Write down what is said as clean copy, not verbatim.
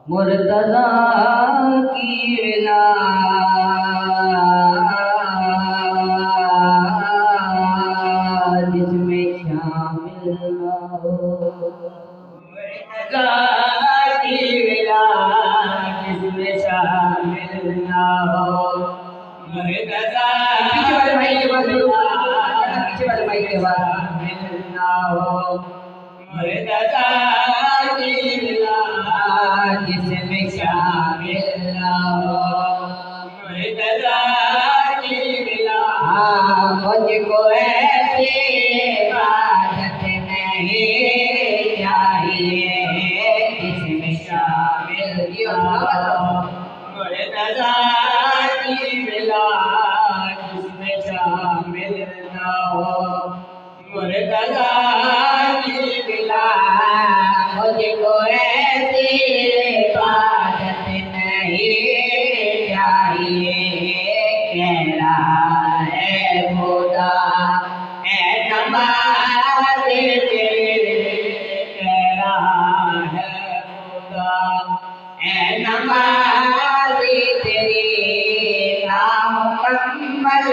मुर्तज़ा की विलायत जिसमें शामिल ना हो। मुर्तज़ा की विलायत जिसमें शामिल ना हो। मुर्तज़ा पीछे वाले भाई के पास पीछे वाले भाई के पास शामिल ना हो। मुर्तज़ा की विलायत जिसमें शामिल ना हो। मुर्तज़ा की विलायत मुझको ऐसी इबादत नहीं चाहिए जिसमें शामिल ना हो। मुर्तज़ा की विलायत जिसमें शामिल ना हो। मुर्तज़ा की विलायत मुझको ऐसी इबादत नहीं चाहिए। कह रहा है खुदा ऐ नमाज़ी तेरे, कह रहा है खुदा ऐ नमाज़ी तेरी नामुकम्मल